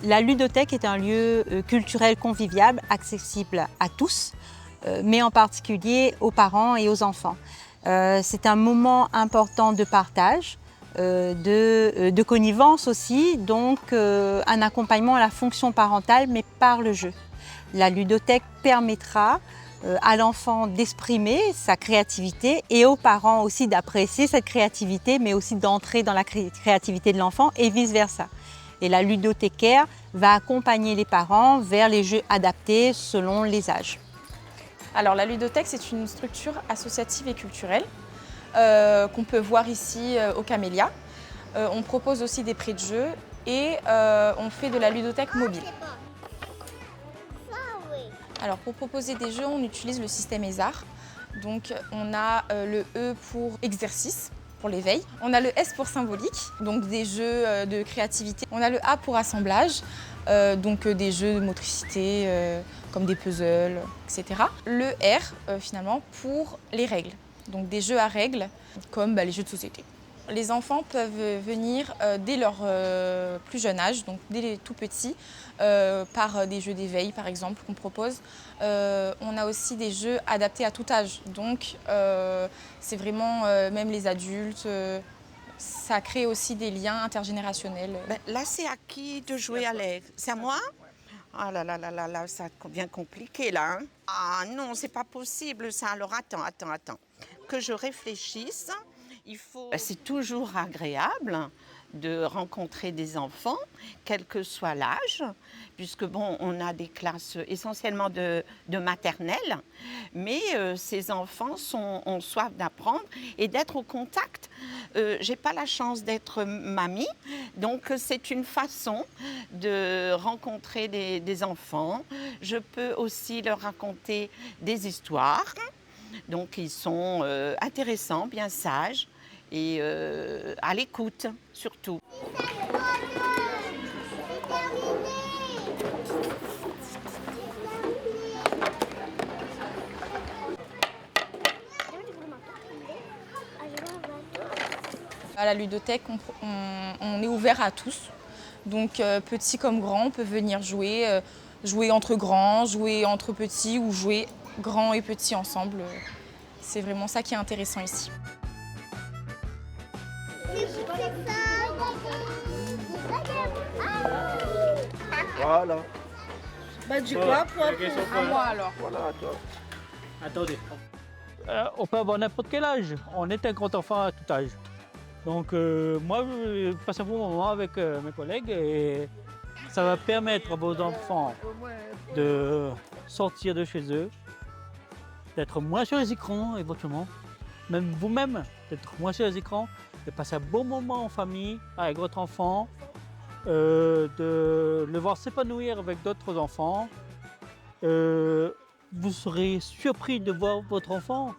La ludothèque est un lieu culturel convivial, accessible à tous, mais en particulier aux parents et aux enfants. C'est un moment important de partage, de connivence aussi, donc un accompagnement à la fonction parentale, mais par le jeu. La ludothèque permettra à l'enfant d'exprimer sa créativité et aux parents aussi d'apprécier cette créativité, mais aussi d'entrer dans la créativité de l'enfant et vice-versa. Et la ludothécaire va accompagner les parents vers les jeux adaptés selon les âges. Alors la ludothèque, c'est une structure associative et culturelle qu'on peut voir ici au Camélia. On propose aussi des prêts de jeux et on fait de la ludothèque mobile. Alors pour proposer des jeux, on utilise le système ESAR. Donc on a le E pour exercice, pour l'éveil. On a le S pour symbolique, donc des jeux de créativité. On a le A pour assemblage, donc des jeux de motricité comme des puzzles, etc. Le R finalement pour les règles, donc des jeux à règles comme les jeux de société. Les enfants peuvent venir dès leur plus jeune âge, donc dès les tout petits, par des jeux d'éveil par exemple qu'on propose. On a aussi des jeux adaptés à tout âge, donc c'est vraiment même les adultes, ça crée aussi des liens intergénérationnels. Là c'est à qui de jouer à l'air? C'est à moi? Ah là là là là là, ça devient compliqué là. Hein? Ah non, c'est pas possible ça. Alors attends. Que je réfléchisse. C'est toujours agréable de rencontrer des enfants, quel que soit l'âge, puisque bon, on a des classes essentiellement de maternelle, mais ces enfants ont soif d'apprendre et d'être au contact. J'ai pas la chance d'être mamie, donc c'est une façon de rencontrer des enfants. Je peux aussi leur raconter des histoires, donc ils sont intéressants, bien sages, et à l'écoute surtout. À la ludothèque, on est ouvert à tous, donc petits comme grands, on peut venir jouer, jouer entre grands, jouer entre petits ou jouer grands et petits ensemble. C'est vraiment ça qui est intéressant ici. Voilà. Bah du quoi À moi alors. Voilà, toi. Attendez. On peut avoir n'importe quel âge. On est un grand enfant à tout âge. Donc moi, je passe un bon moment avec mes collègues et ça va permettre à vos enfants de sortir de chez eux, d'être moins sur les écrans éventuellement, même vous-même, d'être moins sur les écrans, de passer un bon moment en famille avec votre enfant, de le voir s'épanouir avec d'autres enfants. Vous serez surpris de voir votre enfant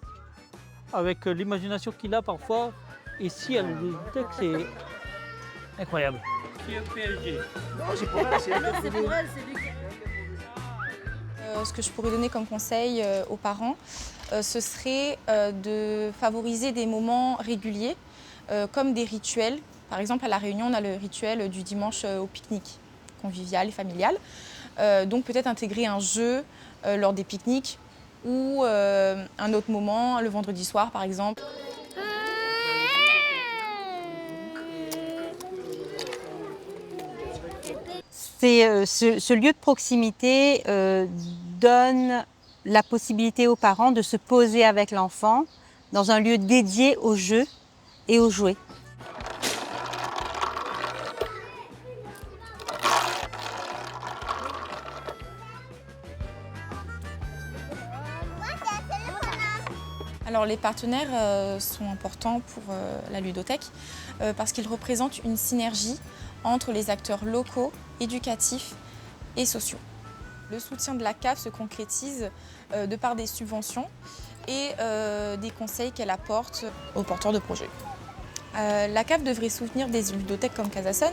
avec l'imagination qu'il a parfois. Et si à la ludothèque, c'est incroyable. Qui est PSG? C'est pour elle, c'est elle. C'est pour elle, c'est lui. Ce que je pourrais donner comme conseil aux parents, ce serait de favoriser des moments réguliers, comme des rituels. Par exemple, à La Réunion, on a le rituel du dimanche au pique-nique, convivial et familial. Donc peut-être intégrer un jeu lors des pique-niques ou un autre moment, le vendredi soir par exemple. Ce lieu de proximité donne la possibilité aux parents de se poser avec l'enfant dans un lieu dédié au jeu et aux jouets. Alors les partenaires sont importants pour la ludothèque parce qu'ils représentent une synergie entre les acteurs locaux, éducatifs et sociaux. Le soutien de la CAF se concrétise de par des subventions et des conseils qu'elle apporte aux porteurs de projets. La CAF devrait soutenir des ludothèques comme Casason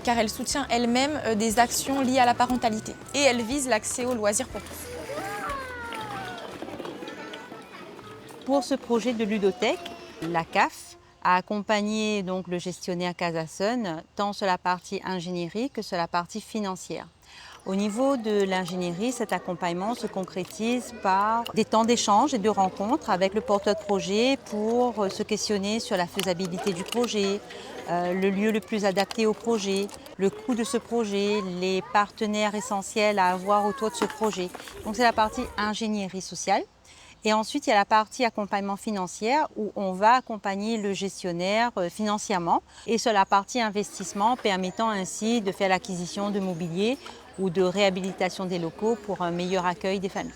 car elle soutient elle-même des actions liées à la parentalité et elle vise l'accès aux loisirs pour tous. Pour ce projet de ludothèque, la CAF à accompagner donc le gestionnaire Casasun tant sur la partie ingénierie que sur la partie financière. Au niveau de l'ingénierie, cet accompagnement se concrétise par des temps d'échange et de rencontres avec le porteur de projet pour se questionner sur la faisabilité du projet, le lieu le plus adapté au projet, le coût de ce projet, les partenaires essentiels à avoir autour de ce projet. Donc c'est la partie ingénierie sociale. Et ensuite, il y a la partie accompagnement financier où on va accompagner le gestionnaire financièrement et sur la partie investissement permettant ainsi de faire l'acquisition de mobilier ou de réhabilitation des locaux pour un meilleur accueil des familles.